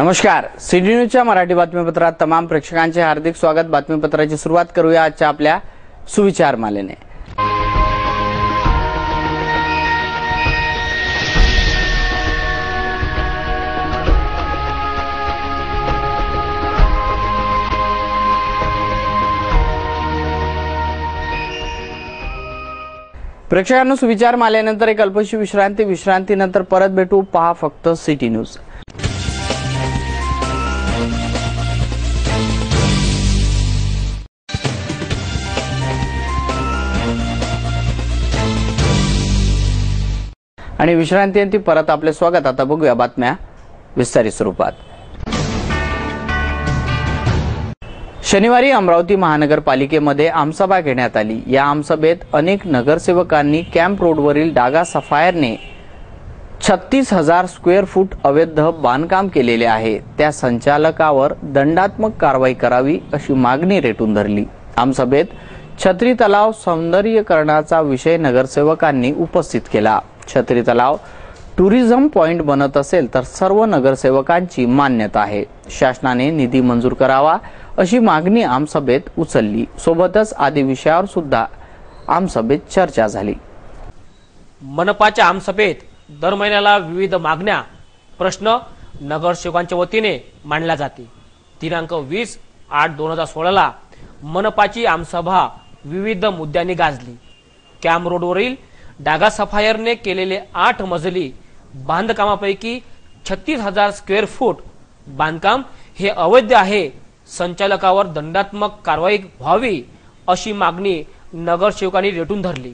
नमस्कार, सिटी न्यूजच्या मराठी बातमीपत्रात तमाम प्रेक्षकांचे हार्दिक स्वागत। बातमीपत्राची सुरुवात करूया आजच्या आपल्या सुविचार मालेने। प्रेक्षकांनो, सुविचार मालेनंतर एक अल्पशी विश्रांतीनंतर परत भेटू। पहा फक्त सिटी न्यूज। आणि विश्रांतीनंतर परत आपले स्वागत। आता बघूया बातम्या विस्तारित स्वरूपात। शनिवारी अमरावती महानगरपालिकेमध्ये आमसभा घेण्यात आली। या आमसभेत अनेक नगरसेवकांनी कॅम्प रोडवरील डागा सफायरने 36,000 स्क्वेअर फूट अवैध बांधकाम केलेले आहे, त्या संचालकावर दंडात्मक कारवाई करावी अशी मागणी रेटून धरली। आमसभेत छत्री तलाव सौंदर्यीकरणाचा विषय नगरसेवकांनी उपस्थित केला। छत्री तलाव टुरिझम पॉइंट बनत असेल तर सर्व नगरसेवकांची मान्यता आहे। शासनाने निधी मंजूर करावा अशी मागणी आमसभेत उचलली। सोबतच आदी विषयावर सुद्धा आमसभेत चर्चा झाली। मनपाच्या आमसभेत दर महिन्याला विविध मागण्या प्रश्न नगरसेवकांच्या वतीने मांडल्या जाते। दिनांक 20/8/2016 ला मनपाची आमसभा विविध मुद्द्यांनी गाजली। कॅम्प रोडवरील डागा सफायरने केलेले 8 मजली बांधकामापैकी 36,000 स्क्वेअर फूट बांधकाम हे अवैध आहे, संचालकावर दंडात्मक कारवाई व्हावी अशी मागणी नगरसेवकांनी रेटून धरली।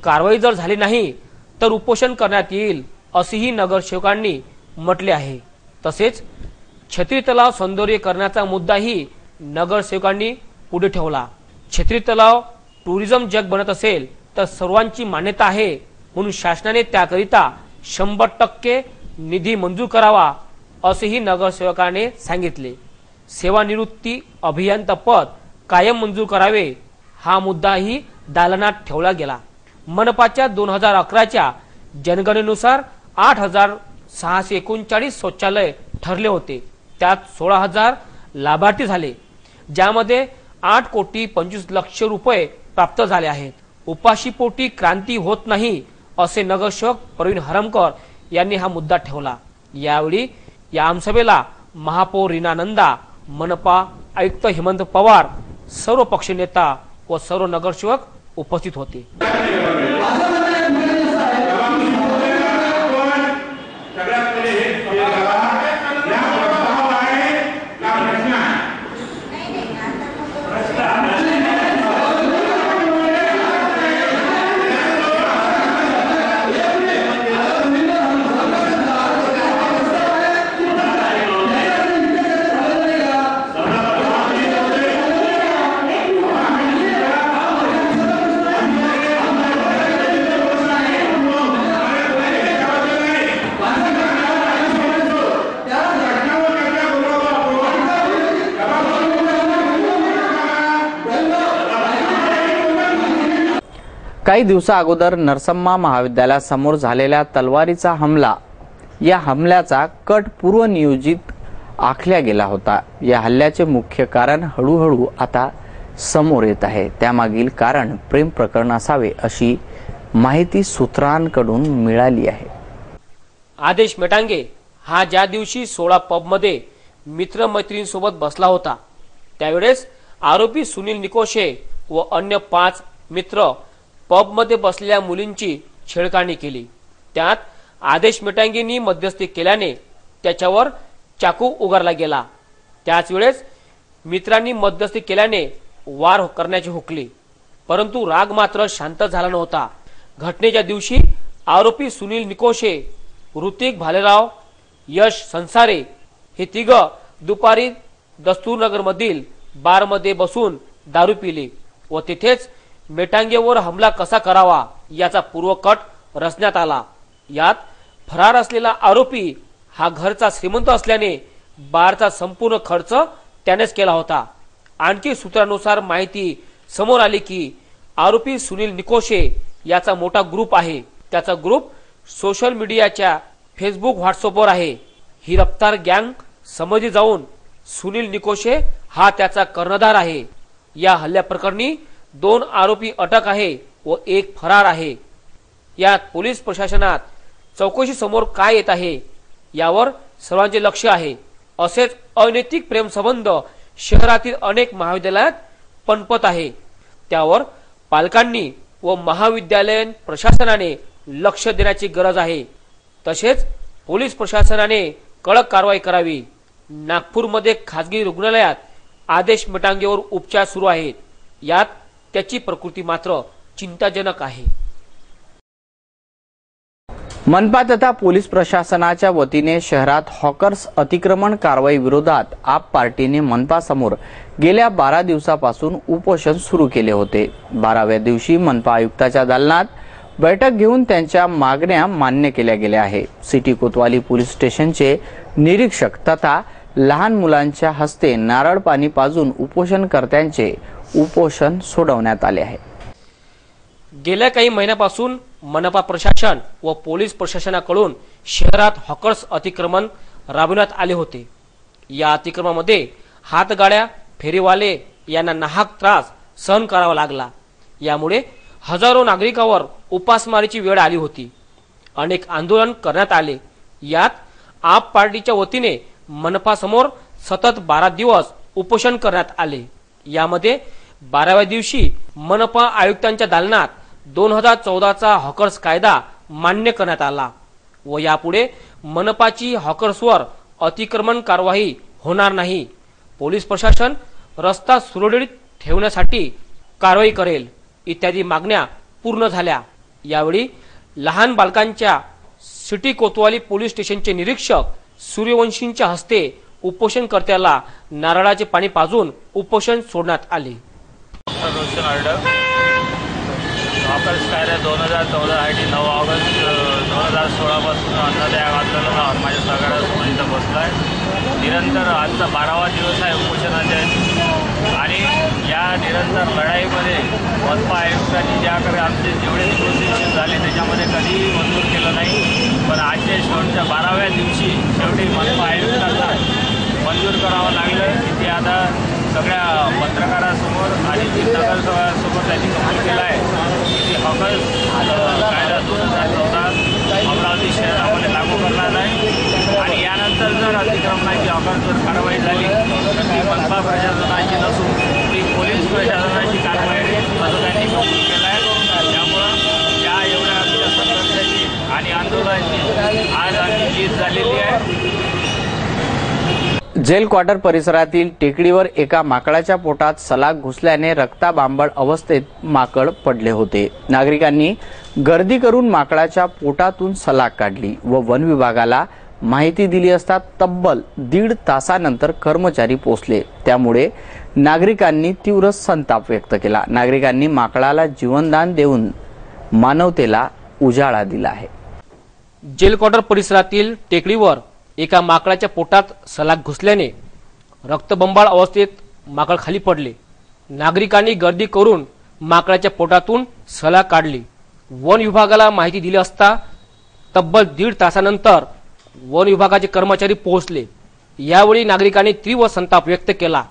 कारवाई जर झाली नाही तर उपोषण करण्यात येईल असेही नगरसेवकांनी म्हटले आहे। तसेच छत्री तलाव सौंदर्यीकरणाचा मुद्दाही नगरसेवकांनी पुढे ठेवला। छत्री तलाव टुरिझम जग बनत असेल तर सर्वांची मान्यता आहे, म्हणून शासनाने त्याकरिता 100% निधी मंजूर करावा असेही नगरसेवकाने सांगितले। सेवानिवृत्ती अभियंता पद कायम मंजूर करावे हा मुद्दाही दालनात ठेवला गेला। मनपाच्या 2011च्या जनगणनेनुसार 8,639 शौचालय ठरले होते, त्यात 16,000 लाभार्थी झाले, ज्यामध्ये 8,25,00,000 रुपये प्राप्त झाले आहेत। उपाशीपोटी क्रांती होत नाही असे नगरसेवक प्रवीण हरमकर यांनी हा मुद्दा ठेवला। यावेळी या आमसभेला महापौर रीना नंदा, मनपा आयुक्त हेमंत पवार, सर्व पक्ष नेता व सर्व नगरसेवक उपस्थित होते। काही दिवसा अगोदर नरसम्मा महाविद्यालयासमोर झालेल्या तलवारीचा हमला, या हमल्याचा कट पूर्वनियोजित आखला गेला होता। या हल्ल्याचे मुख्य कारण हळूहळू आता समोर येत आहे। त्यामागील कारण प्रेम प्रकरण असावे अशी माहिती सूत्रांकडून मिळाली आहे। आदेश मेटांगे हा ज्या दिवशी 16 पबमध्ये मित्रमैत्रिणींसोबत बसला होता, त्यावेळेस आरोपी सुनील निकोशे व अन्य 5 मित्र पबमध्ये बसलेल्या मुलींची छेडखानी केली। त्यात आदेश मेटांगेंनी मध्यस्थी केल्याने त्याच्यावर चाकू उगारला गेला। त्याच वेळेस मित्रांनी मध्यस्थी केल्याने वार करण्याची हुकली, परंतु राग मात्र शांत झाला नव्हता। घटनेच्या दिवशी आरोपी सुनील निकोशे, ऋतिक भालेराव, यश संसारे हे तिघ दुपारी दस्तूरनगर मधील बारमध्ये बसून दारू पिली व तिथेच मेटांगेवर हमला कसा करावा याचा पूर्वकट रचण्यात आला। यात फरार असलेला आरोपी हा घरचा श्रीमंत असल्याने बारचा संपूर्ण खर्च त्यानेच केला होता। आणखी सूत्रानुसार माहिती समोर आली की आरोपी सुनील निकोशे याचा मोठा ग्रुप आहे। त्याचा ग्रुप सोशल मीडियाच्या फेसबुक, व्हॉट्सअपवर आहे। ही रफ्तार गँग समजली जाऊन सुनील निकोशे हा त्याचा कर्णधार आहे। या हल्ल्याप्रकरणी 2 आरोपी अटक आहे व 1 फरार आहे। यात पोलीस प्रशासनात चौकशी समोर काय येत आहे यावर सर्वांचे लक्ष आहे। असेच अनैतिक प्रेम संबंध शहरातील अनेक महाविद्यालयात पनपत आहे, त्यावर पालकांनी व महाविद्यालयीन प्रशासनाने लक्ष देण्याची गरज आहे। तसेच पोलीस प्रशासनाने कडक कारवाई करावी। नागपूरमध्ये खासगी रुग्णालयात आदेश मेटांगेवर उपचार सुरू आहेत। यात त्याची प्रकृती मात्र चिंताजनक आहे। मनपा तथा पोलीस प्रशासनाच्या वतीने शहरात हॉकर्स अतिक्रमण कारवाई विरोधात आप पार्टीने मनपा समोर गेल्या 12 दिवसापासून उपोषण सुरू केले होते। 12व्या दिवशी मनपा आयुक्ताच्या दालनात बैठक घेऊन त्यांच्या मागण्या मान्य केल्या गेल्या आहे। सिटी कोतवाली पोलीस स्टेशनचे निरीक्षक तथा लहान मुलांच्या हस्ते नारळ पाणी पाजून उपोषणकर्त्यांचे उपोषण सोडवण्यात आले आहे। गेल्या काही महिन्यापासून मनपा प्रशासन व पोलीस प्रशासनाकडून शहरात हॉकर्स अतिक्रमण राबविण्यात आले होते। या अतिक्रमणामध्ये हातगाड्या, फेरीवाले यांना नाहक त्रास सहन करावा लागला। यामुळे हजारो नागरिकांवर उपासमारीची वेळ आली होती। अनेक आंदोलन करण्यात आले। यात आप पार्टीच्या वतीने मनपा समोर सतत 12 दिवस उपोषण करण्यात आले। यामध्ये 12व्या दिवशी मनपा आयुक्तांच्या दालनात 2014चा हॉकर्स कायदा मान्य करण्यात आला व यापुढे मनपाची हॉकर्सवर अतिक्रमण कारवाई होणार नाही। पोलीस प्रशासन रस्ता सुरळीत ठेवण्यासाठी कारवाई करेल इत्यादी मागण्या पूर्ण झाल्या। यावेळी लहान बालकांच्या सिटी कोतवाली पोलीस स्टेशनचे निरीक्षक सूर्यवंशींच्या हस्ते उपोषणकर्त्याला नारळाचे पाणी पाजून उपोषण सोडण्यात आले। हॉकर्स कायदा 2014 साठी 9 ऑगस्ट 2016 पासून अन्नदायक आंदोलनावर माझ्या सगळ्यांसमोर इथं बसलाय। निरंतर आजचा 12वा दिवस आहे उपोषणाचे आणि या निरंतर लढाईमध्ये मनपा आयुक्तांनी ज्याकडे आमचे जेवढे निगोसिएशन झाले त्याच्यामध्ये कधीही मंजूर केलं नाही, पण आजच्या शेवटच्या 12व्या दिवशी शेवटी मनपा आयुक्तांना मंजूर करावं लागलं। तिथे आता सगळ्या पत्रकारांसमोर आणि नगरसेवकांसमोर त्यांनी कबूल केला आहे की हॉकर्स कायदा 2014 अमरावती शहरामध्ये लागू करणार नाही आणि यानंतर जर अतिक्रमणाची हॉकर्सवर कारवाई झाली तर ती मनपा प्रशासनाची नसून ती पोलीस प्रशासनाची कारवाई असं त्यांनी कबूल केलं आहे। त्यामुळं या एवढ्या आमच्या संघर्षाची आणि आंदोलनाची आज आमची जीत झालेली आहे। जेल क्वार्टर परिसरातील टेकडीवर एका माकडाच्या पोटात सलाग घुसल्याने रक्ताबांबळ अवस्थेत माकड पडले होते। नागरिकांनी गर्दी करून माकडाच्या पोटातून सलाग काढली व वन विभागाला माहिती दिली असता तब्बल 1.5 तासानंतर कर्मचारी पोहोचले। त्यामुळे नागरिकांनी तीव्र संताप व्यक्त केला। नागरिकांनी माकडाला जीवनदान देऊन मानवतेला उजाळा दिला आहे। जेल क्वार्टर परिसरातील टेकडीवर एका माकडाच्या पोटात सलाग घुसल्याने रक्तबंबाळ अवस्थेत माकड खाली पडले। नागरिकांनी गर्दी करून माकडाच्या पोटातून सला काढली। वन विभागाला माहिती दिली असता तब्बल 1.5 तासानंतर वन विभागाचे कर्मचारी पोहोचले। यावेळी नागरिकांनी तीव्र संताप व्यक्त केला।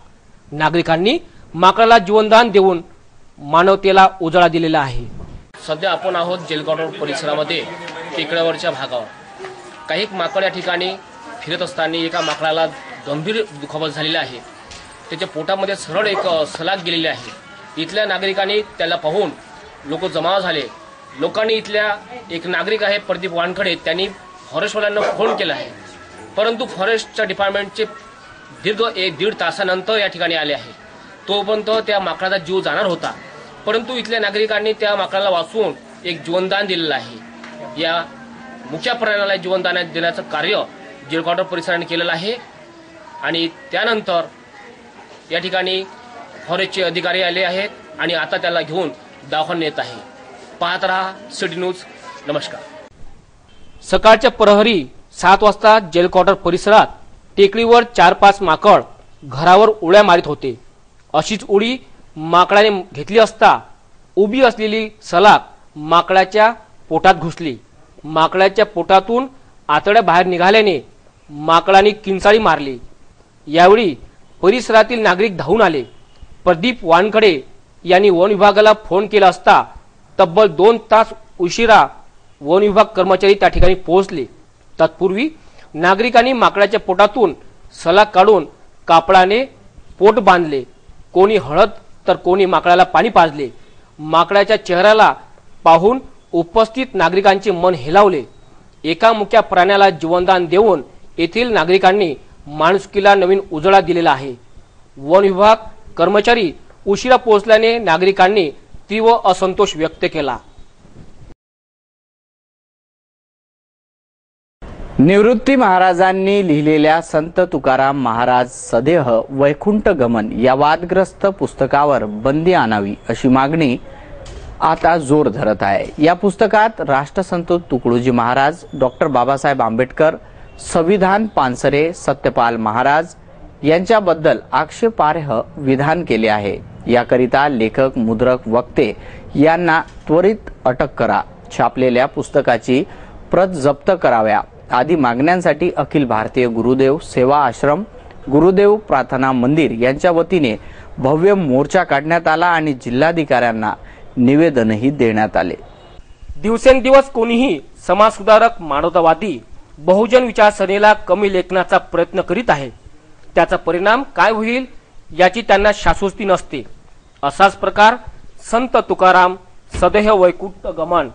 नागरिकांनी माकडाला जीवनदान देऊन मानवतेला उजाळा दिलेला आहे। सध्या आपण आहोत जेलकॉटर परिसरामध्ये टेकड्यावरच्या भागावर। काही माकड या ठिकाणी फिरत असताना एका माकडाला गंभीर दुखापत झालेली आहे। त्याच्या पोटामध्ये सरळ एक सलाग गेलेली आहे। इथल्या नागरिकांनी त्याला पाहून लोक जमा झाले। लोकांनी इथल्या एक नागरिक आहे प्रदीप वानखडे, त्यांनी फॉरेस्टवाल्यांना फोन केला आहे, परंतु फॉरेस्टच्या डिपार्टमेंटचे दीर्घ 1.5 तासानंतर या ठिकाणी आले आहे। तोपर्यंत त्या माकडाचा जीव जाणार होता, परंतु इथल्या नागरिकांनी त्या माकडाला वाचवून एक जीवनदान दिलेलं आहे। या मुख्य प्राण्याला जीवनदान देण्याचं कार्य जेलकॉटर परिसराने केलेलं आहे आणि त्यानंतर या ठिकाणी फॉरेस्टचे अधिकारी आले आहेत आणि आता त्याला घेऊन दवाखान्यात येत आहे। पाहत रहा सिटी न्यूज। नमस्कार। सकाळच्या प्रहरी 7 वाजता जेलकॉटर परिसरात टेकडीवर 4-5 माकड घरावर उड्या मारित होते। अशीच उडी माकडाने घेतली असता उभी असलेली सलाग माकडाच्या पोटात घुसली। माकडाच्या पोटातून आतड्या बाहेर निघाल्याने माकडाने किंचाळी मारली। यावेळी परिसरातील नागरिक धावून आले। प्रदीप वानखडे यांनी वन विभागाला फोन केला असता तब्बल 2 तास उशिरा वन विभाग कर्मचारी त्या ठिकाणी पोहोचले। तत्पूर्वी नागरिकांनी माकडाच्या पोटातून सलाग काढून कापडाने पोट बांधले। कोणी हळद तर कोणी माकडाला पाणी पाजले। माकडाच्या चेहऱ्याला पाहून उपस्थित नागरिकांचे मन हेलावले। एका मुक्या प्राण्याला जीवनदान देऊन येथील नागरिकांनी माणुसकीला नवीन उजाळा दिलेला आहे। वन विभाग कर्मचारी उशिरा पोहोचल्याने नागरिकांनी तीव्र असंतोष व्यक्त केला। निवृत्ती महाराजांनी लिहिलेल्या संत तुकाराम महाराज सदेह वैकुंठ गमन या वादग्रस्त पुस्तकावर बंदी आणावी अशी मागणी आता जोर धरत आहे। या पुस्तकात राष्ट्रसंत तुकडोजी महाराज, डॉक्टर बाबासाहेब आंबेडकर, संविधान पानसरे, सत्यपाल महाराज यांच्याबद्दल आक्षेपार्ह विधान केले आहे। याकरिता लेखक, मुद्रक, वक्ते यांना त्वरित अटक करा, छापलेल्या पुस्तकाची प्रत जप्त कराव्या आदी मागण्यांसाठी अखिल भारतीय गुरुदेव सेवा आश्रम, गुरुदेव प्रार्थना मंदिर यांच्या वतीने भव्य मोर्चा काढण्यात आला आणि जिल्हाधिकाऱ्यांना निवेदनही देण्यात आले। दिवसेंदिवस कोणीही समाजसुधारक, मानवतावादी, बहुजन विचारसरणीला कमी लेखनाचा प्रयत्न करीत आहे। त्याचा परिणाम काय होईल याची त्यांना शाश्वती नसते। असाच प्रकार संत तुकाराम सदेह वैकुंठ गमन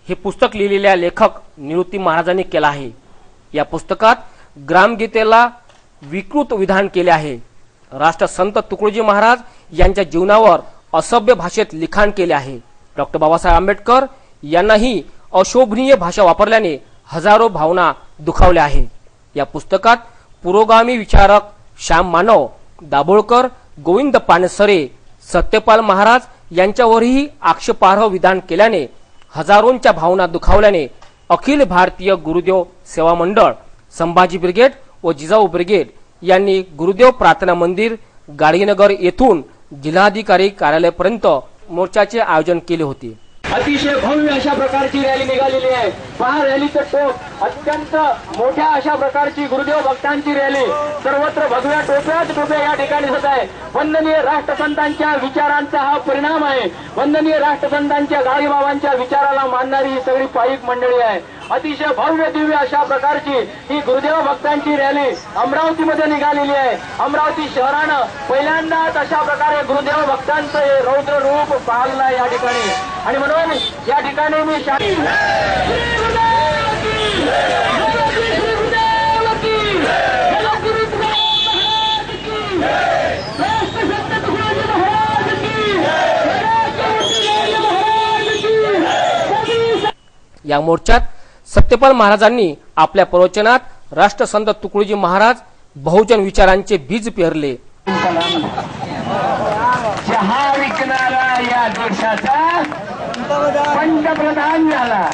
हे पुस्तक लिहिलेल्या लेखक निवृत्ती महाराजांनी केला आहे। या पुस्तकात ग्रामगीतेला विकृत विधान केले आहे। राष्ट्रसंत तुकडोजी महाराज यांच्या जीवनावर असभ्य भाषेत लिखाण केले आहे। डॉक्टर बाबासाहेब आंबेडकर यांनाही अशोभनीय भाषा वापरल्याने हजारो भावना दुखावल्या आहे। या पुस्तकात पुरोगामी विचारक श्याम मानव, दाभोळकर, गोविंद पानसरे, सत्यपाल महाराज यांच्यावरही आक्षेपार्ह विधान केल्याने हजारोंच्या भावना दुखावल्याने अखिल भारतीय गुरुदेव सेवा मंडळ, संभाजी ब्रिगेड व जिजाऊ ब्रिगेड यांनी गुरुदेव प्रार्थना मंदिर, गाडगेनगर येथून जिल्हाधिकारी कार्यालयापर्यंत मोर्चाचे आयोजन केले होते। अतिशय भव्य अशा प्रकारची रॅली निघालेली आहे। पहा रॅलीचं टोक अत्यंत मोठ्या अशा प्रकारची गुरुदेव भक्तांची रॅली, सर्वत्र भगव्या टोप्या या ठिकाणी होत आहे। वंदनीय राष्ट्रसंतांच्या विचारांचा हा परिणाम आहे। वंदनीय राष्ट्रसंतांच्या गाडीबाबांच्या विचाराला मानणारी ही सगळी पायिक मंडळी आहे। अतिशय भव्य दिव्य अशा प्रकारची ही गुरुदेव भक्तांची रॅली अमरावतीमध्ये निघालेली आहे। अमरावती शहरानं पहिल्यांदाच अशा प्रकारे गुरुदेव भक्तांचं हे रौद्र रूप पाहिलं आहे या ठिकाणी आणि म्हणून या ठिकाणी मी या मोर्चात सत्यपाल महाराजांनी आपल्या प्रवचनात राष्ट्रसंत तुकडोजी महाराज बहुजन विचारांचे बीज पेरले। चहा विकणारा या देशाचा पंतप्रधान झाला।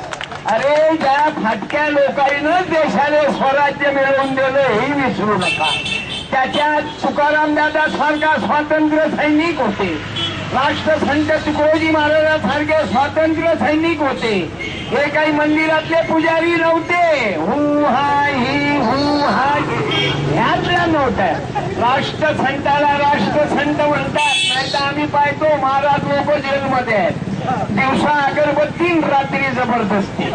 अरे ज्या फाटक्या लोकांनीच देशाने स्वराज्य मिळवून दिलं हे विसरू नका। त्याच्यात तुकाराम दादा सारखा स्वातंत्र्य सैनिक होते। राष्ट्रसंत तुकडोजी महाराजांसारखे स्वातंत्र्य सैनिक होते. हे काही मंदिरातले पुजारी नव्हते. हू हा ही हू हा ह्यातल्या नव्हत्या. राष्ट्रसंताला राष्ट्रसंत म्हणतात. नाही तर आम्ही पाहतो महाराज लोक जेलमध्ये आहेत. दिवसा अगरबत्ती, रात्री जबरदस्ती.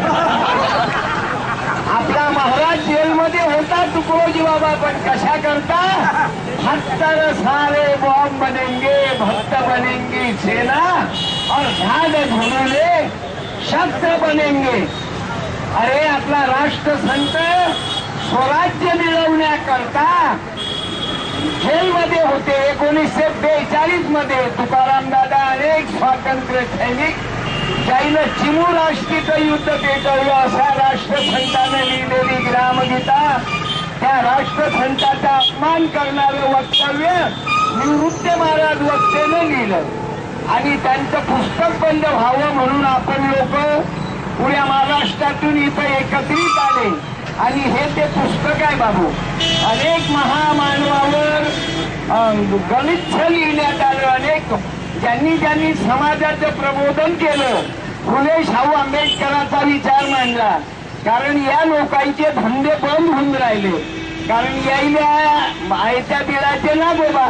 आपला महाराज जेलमध्ये होता तुकडोजी बाबा, पण कशा करता? हत्तर सारे बॉम्ब बनेंगे, भक्त बनेंगे सेना और झाड झुलले शस्त्र बनेंगे. अरे आपला राष्ट्रसंत स्वराज्य मिळवण्याकरता जेलमध्ये होते. 1942 मध्ये तुकाराम दादा अनेक स्वातंत्र्य सैनिक ज्यानं चिमू राष्ट्रीय युद्ध पेटवलं अशा राष्ट्रसंताने लिहिलेली ग्रामगीता, त्या राष्ट्रसंताचा अपमान करणारं वक्तव्य निवृत्त महाराज वक्तेने लिहिलं. आणि त्यांचं पुस्तक बंद व्हावं म्हणून आपण लोक पुऱ्या महाराष्ट्रातून इथं एकत्रित आले. आणि हे ते पुस्तक आहे बाबू. अनेक महामानवावर गलिच्छ लिहिण्यात आलं. अनेक ज्यांनी समाजाचं प्रबोधन केलं. फुले शाहू आंबेडकरांचा विचार मांडला. कारण या लोकांचे धंदे बंद होऊन राहिले. कारण यायला आयत्या बिळाचे ना बाबा.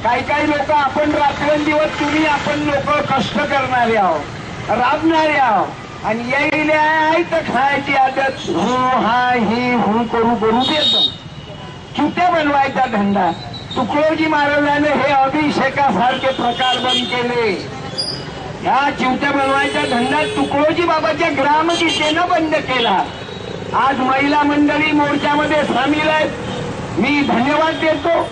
काही लोक आपण रात्रंदिवस तुम्ही आपण लोक कष्ट करणारे आहोत, राबणारे आहोत. आणि यायला आहे तर खायची आदत हू हा ही हू करू देतो. चिवट्या बनवायचा धंदा. तुकडोजी महाराजांनी हे अभिषेकासारखे प्रकार बंद केले. या चिवट्या बनवायचा धंदा तुकडोजी बाबाच्या ग्रामगीतेनं बंद केला. आज महिला मंडळी मोर्चामध्ये सामील आहेत. मी धन्यवाद देतो.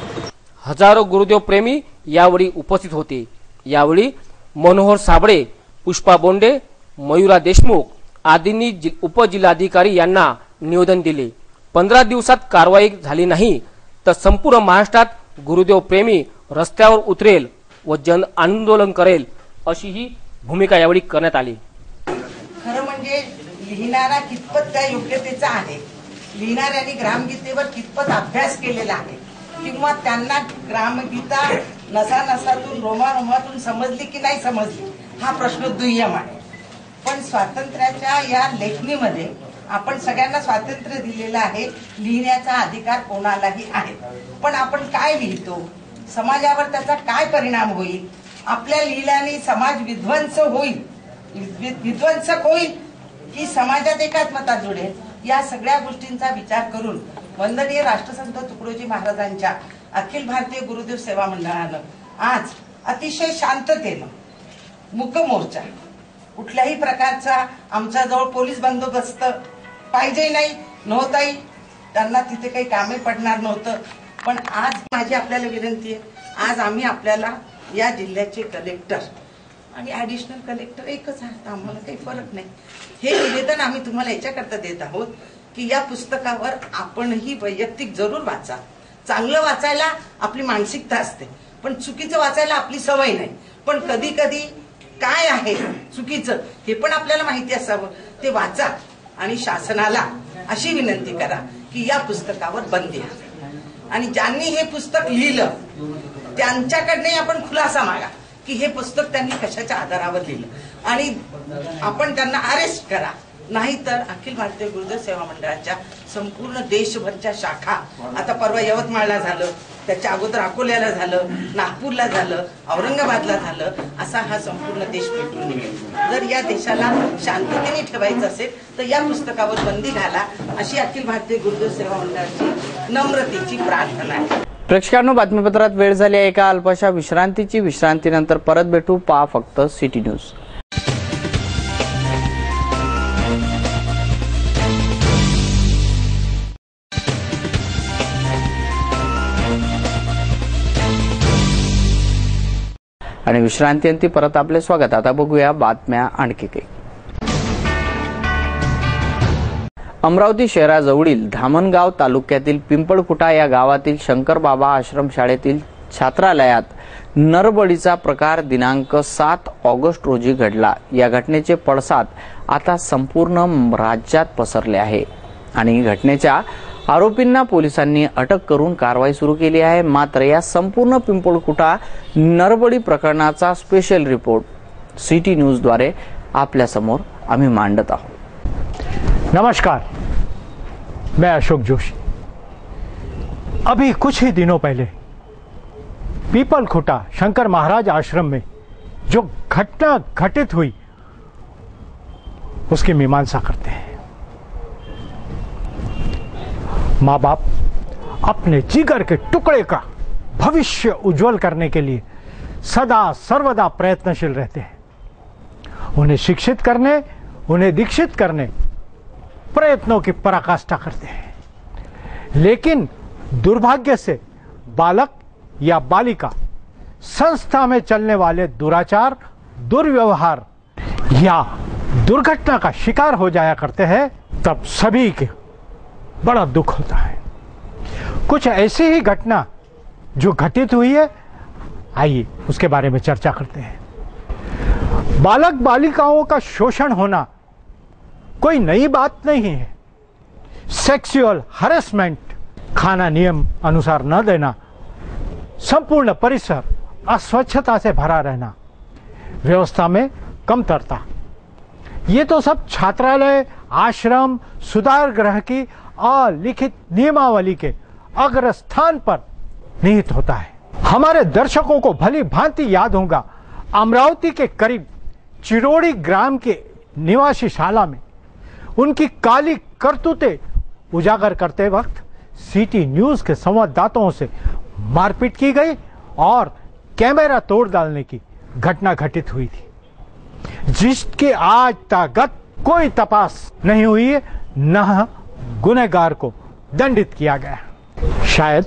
हजारो गुरुदेव प्रेमी यावेळी उपस्थित होते. यावेळी मनोहर साबळे, पुष्पा बोंडे, मयुरा देशमुख आदींनी उपजिल्हाधिकारी यांना निवेदन दिले. 15 दिवसात कारवाई झाली नाही तर संपूर्ण महाराष्ट्रात गुरुदेव प्रेमी रस्त्यावर उतरेल व जन आंदोलन करेल अशी ही भूमिका यावेळी करण्यात आली. खरं म्हणजे लिहिणारा कितपत काय योग्यतेचा आहे, लिहिणाऱ्यांनी ग्रामगीतेवर कितपत अभ्यास केलेला आहे, किंवा त्यांना ग्रामगीता नसानसातून रोमारोमातून समजली की नाही समजली हा प्रश्न दुय्यम आहे. पण स्वातंत्र्याच्या या लेखणीमध्ये आपण सगळ्यांना स्वातंत्र्य दिलेलं आहे. लिहिण्याचा अधिकार कोणालाही आहे. पण आपण काय लिहितो, समाजावर त्याचा काय परिणाम होईल, आपल्या लिहिल्याने समाज विध्वंसक होईल की समाजात एकात्मता जुळेल, या सगळ्या गोष्टींचा विचार करून वंदनीय राष्ट्रसंत तुकडोजी महाराजांच्या अखिल भारतीय गुरुदेव सेवा मंडळानं आज अतिशय शांततेनं मूक मोर्चा, कुठल्याही प्रकारचा आमच्याजवळ पोलीस बंदोबस्त पाहिजे नाही नव्हताही, त्यांना तिथे काही कामे पडणार नव्हतं. पण आज माझी आपल्याला विनंती आहे, आज आम्ही आपल्याला या जिल्ह्याचे कलेक्टर आणि ऍडिशनल कलेक्टर एकच आहेत, आम्हाला काही फरक नाही. हे निवेदन आम्ही तुम्हाला याच्याकरता देत आहोत की या पुस्तकावर आपणही वैयक्तिक जरूर वाचा. चांगलं वाचायला आपली मानसिकता असते, पण चुकीचं वाचायला आपली सवय नाही. पण कधी कधी काय आहे चुकीचं हे पण आपल्याला माहिती असावं, ते वाचा. आणि शासनाला अशी विनंती करा की या पुस्तकावर बंदी आहे. आणि ज्यांनी हे पुस्तक लिहिलं त्यांच्याकडे आपण खुलासा मागा की हे पुस्तक त्यांनी कशाच्या आधारावर लिहिलं आणि आपण त्यांना अरेस्ट करा. नाहीतर अखिल भारतीय गुरुदेव सेवा मंडळाच्या संपूर्ण देशभरच्या शाखा, आता परवा यवतमाळला झालं, त्याच्या अगोदर अकोल्याला झालं, नागपूरला झालं, औरंगाबादला झालं, असा हा संपूर्ण देश पेटून निघेल. जर या देशाला शांततेने ठेवायचं असेल तर या पुस्तकावर बंदी घाला, अशी अखिल भारतीय गुरुदेव सेवा मंडळाची नम्रतेची प्रार्थना आहे. प्रेक्षकांनो, बातमीपत्रात वेळ झाली आहे एका अल्पशा विश्रांतीची. विश्रांतीनंतर परत भेटू. पहा फक्त सिटी न्यूज. आणि विश्रांतीअंती परत आपले स्वागत. आता बघूया बातम्या आणखी काही. अमरावती शहराजवळील धामणगाव तालुक्यातील पिंपळकुटा या गावातील शंकरबाबा आश्रमशाळेतील छात्रालयात नरबळीचा प्रकार दिनांक 7 ऑगस्ट रोजी घडला. या घटनेचे पडसाद आता संपूर्ण राज्यात पसरले आहे आणि घटनेच्या आरोपींना पोलिसांनी अटक करून कारवाई सुरू केली आहे। मात्र या संपूर्ण पिंपळखुटा नरबळी प्रकरणाचा स्पेशल रिपोर्ट सिटी न्यूज द्वारे आपल्या समोर आम्ही मांडत आहोत। नमस्कार, मैं अशोक जोशी। अभी कुछ ही दिनों पहले पीपलखुटा शंकर महाराज आश्रम में जो घटना घटित हुई उसकी मीमांसा करते हैं। माँ बाप अपने जिगर के टुकड़े का भविष्य उज्जवल करने के लिए सदा सर्वदा प्रयत्नशील रहते हैं। उन्हें शिक्षित करने, उन्हें दीक्षित करने प्रयत्नों की पराकाष्ठा करते हैं, लेकिन दुर्भाग्य से बालक या बालिका संस्था में चलने वाले दुराचार, दुर्व्यवहार या दुर्घटना का शिकार हो जाया करते हैं, तब सभी के बड़ा दुख होता है। कुछ ऐसी ही घटना जो घटित हुई है, आइए उसके बारे में चर्चा करते हैं। बालक बालिकाओं का शोषण होना कोई नई बात नहीं है। सेक्सुअल हरेसमेंट, खाना नियम अनुसार न देना, संपूर्ण परिसर अस्वच्छता से भरा रहना, व्यवस्था में कमतरता, ये तो सब छात्रालय, आश्रम, सुधार गृह की अलिखित नियमावली के अग्र स्थान पर निहित होता है। हमारे दर्शकों को भली भांति याद होगा, अमरावती के करीब चिरोड़ी ग्राम के निवासी शाला में उनकी काली करतूतें उजागर करते वक्त सिटी न्यूज के संवाददाताओं से मारपीट की गई और कैमरा तोड़ डालने की घटना घटित हुई थी, जिसकी आज तक कोई तपास नहीं हुई है, न गुनहगार को दंडित किया गया। शायद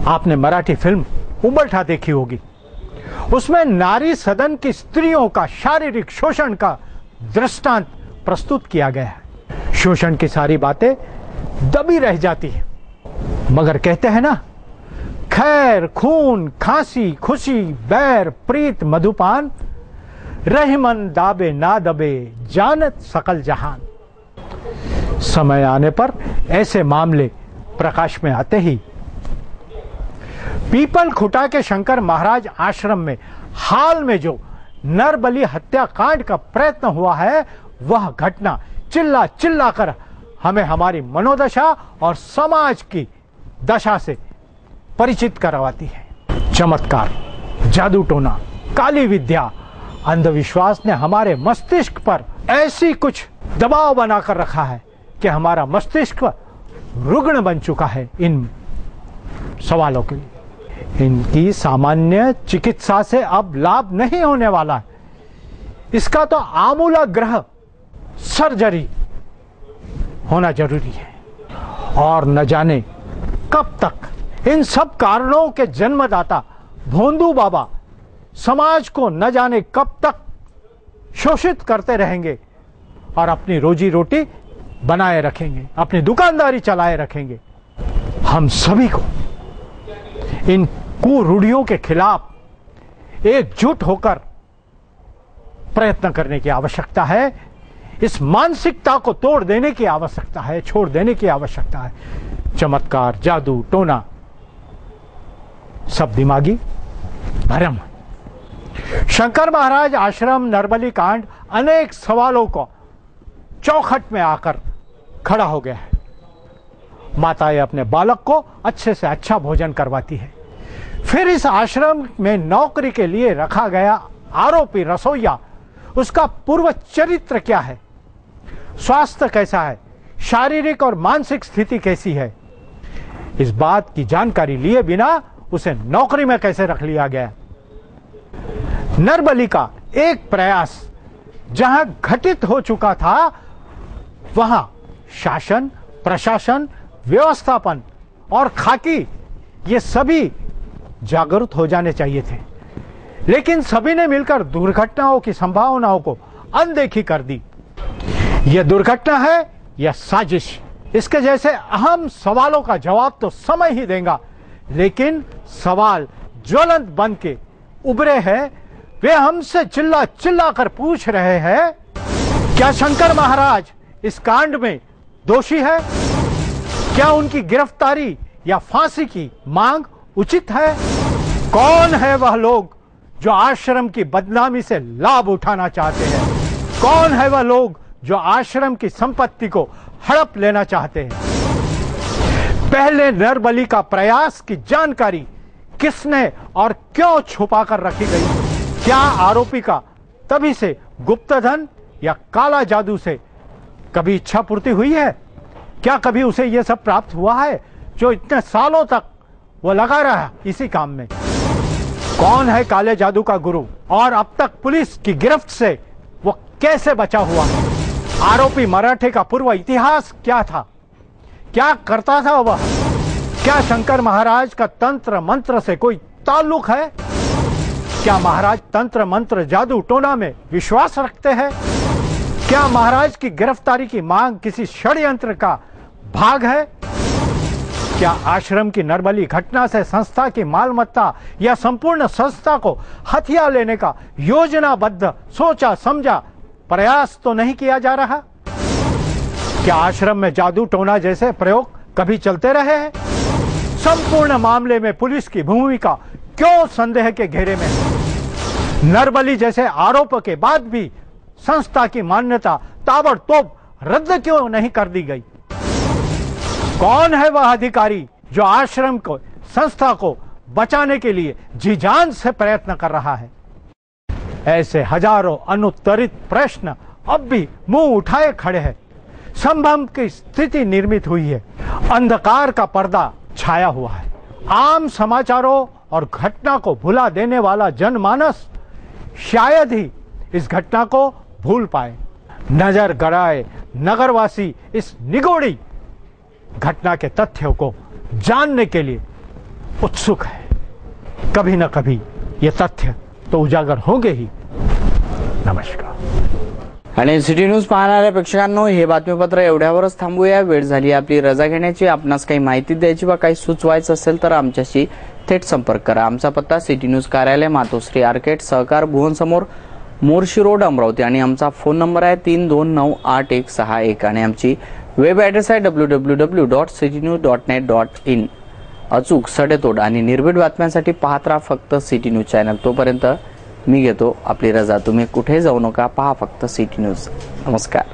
आपने मराठी फिल्म उबलठा देखी होगी। उसमें नारी सदन की स्त्रियों का शारीरिक शोषण का दृष्टांत प्रस्तुत किया गया है। शोषण की सारी बातें दबी रह जाती है, मगर कहते हैं ना, खैर खून खांसी खुशी बैर प्रीत मधुपान, रहमन दाबे ना दबे जानत सकल जहान। समय आने पर ऐसे मामले प्रकाश में आते ही पीपलखुटा के शंकर महाराज आश्रम में हाल में जो नरबली हत्याकांड का प्रयत्न हुआ है, वह घटना चिल्ला चिल्ला कर हमें हमारी मनोदशा और समाज की दशा से परिचित करवाती है। चमत्कार, जादू टोना, काली विद्या, अंधविश्वास ने हमारे मस्तिष्क पर ऐसी कुछ दबाव बनाकर रखा है कि हमारा मस्तिष्क रुग्ण बन चुका है इन सवालों के लिए। इनकी सामान्य चिकित्सा से अब लाभ नहीं होने वाला है। इसका तो आमूलाग्र सर्जरी होना जरूरी है, और न जाने कब तक इन सब कारणों के जन्मदाता भोंदू बाबा समाज को न जाने कब तक शोषित करते रहेंगे और अपनी रोजी रोटी बनाए रखेंगे, अपनी दुकानदारी चलाए रखेंगे। हम सभी को इन कुरूढ़ियों के खिलाफ एकजुट होकर प्रयत्न करने की आवश्यकता है। इस मानसिकता को तोड़ देने की आवश्यकता है, छोड़ देने की आवश्यकता है। चमत्कार, जादू टोना सब दिमागी भ्रम। शंकर महाराज आश्रम नरबली कांड अनेक सवालों को चौखट में आकर खड़ा हो गया है। माताएं अपने बालक को अच्छे से अच्छा भोजन करवाती है, फिर इस आश्रम में नौकरी के लिए रखा गया आरोपी रसोइया, उसका पूर्व चरित्र क्या है, स्वास्थ्य कैसा है, शारीरिक और मानसिक स्थिति कैसी है, इस बात की जानकारी लिए बिना उसे नौकरी में कैसे रख लिया गया। नरबली का एक प्रयास जहां घटित हो चुका था, वहां शासन, प्रशासन, व्यवस्थापन और खाकी ये सभी जागरूक हो जाने चाहिए थे, लेकिन सभी ने मिलकर दुर्घटनाओं की संभावनाओं को अनदेखी कर दी। यह दुर्घटना है या साजिश, इसके जैसे अहम सवालों का जवाब तो समय ही देगा, लेकिन सवाल ज्वलंत बन के उभरे हैं। वे हमसे चिल्ला चिल्ला कर पूछ रहे हैं, क्या शंकर महाराज इस कांड में दोषी है? क्या उनकी गिरफ्तारी या फांसी की मांग उचित है? कौन है वह लोग जो आश्रम की बदनामी से लाभ उठाना चाहते हैं? कौन है वह लोग जो आश्रम की संपत्ति को हड़प लेना चाहते हैं? पहले नरबली का प्रयास की जानकारी किसने और क्यों छुपा कर रखी गई? क्या आरोपी का तभी से गुप्तधन या काला जादू से कभी इच्छा पूर्ति हुई है? क्या कभी उसे यह सब प्राप्त हुआ है जो इतने सालों तक वो लगा रहा इसी काम में? कौन है काले जादू का गुरु और अब तक पुलिस की गिरफ्त से वो कैसे बचा हुआ है? आरोपी मराठे का पूर्व इतिहास क्या था? क्या करता था वह? क्या शंकर महाराज का तंत्र मंत्र से कोई ताल्लुक है? क्या महाराज तंत्र मंत्र जादू टोना में विश्वास रखते हैं? क्या महाराज की गिरफ्तारी की मांग किसी षड्यंत्र का भाग है? क्या आश्रम की नरबली घटना से संस्था की मालमत्ता या संपूर्ण संस्था को हथिया लेने का योजनाबद्ध सोचा समझा प्रयास तो नहीं किया जा रहा? क्या आश्रम में जादू टोना जैसे प्रयोग कभी चलते रहे हैं? संपूर्ण मामले में पुलिस की भूमिका क्यों संदेह के घेरे में है? नरबली जैसे आरोप के बाद भी संस्था की मान्यता ताबड़तोड़ रद्द क्यों नहीं कर दी गई? कौन है वह अधिकारी जो आश्रम को संस्था को बचाने के लिए जी जान से प्रयत्न कर रहा है? ऐसे हजारों अनुत्तरित प्रश्न अब भी मुंह उठाए खड़े हैं। संभ्रम की स्थिति निर्मित हुई है। अंधकार का पर्दा छाया हुआ है। आम समाचारों और घटना को भुला देने वाला जनमानस शायद ही इस घटना को भूल पाए। नजर गड़ाए नगरवासी इस निगोड़ी घटना के तथ्यों को जानने के लिए उत्सुक है। कभी न कभी ये तथ्य तो उजागर होंगे ही। नमस्कार। आणि सिटी न्यूज पाहणाऱ्या प्रेक्षकांनो, हे बातमीपत्र एवढ्यावरच थांबूया। वेळ झाली आपली रजा घेण्याची। आपणास काही माहिती द्यायची वा काही सुचवायचं असेल तर आमच्याशी थेट संपर्क करा। आमचा पत्ता सिटी न्यूज कार्यालय, मातोश्री आर्केड, सहकार भुवन समोर, मोर्शी रोड, अमरावती आणि आमचा फोन नंबर आहे 32998161 आणि आमची वेब ॲड्रेस आहे www.citynews.net.in। अचूक, सडेतोड आणि निर्भीड बातम्यांसाठी पाहत राहा फक्त सिटी न्यूज चॅनल। तोपर्यंत मी घेतो आपली रजा। तुम्ही कुठे जाऊ नका, पहा फक्त सिटी न्यूज। नमस्कार।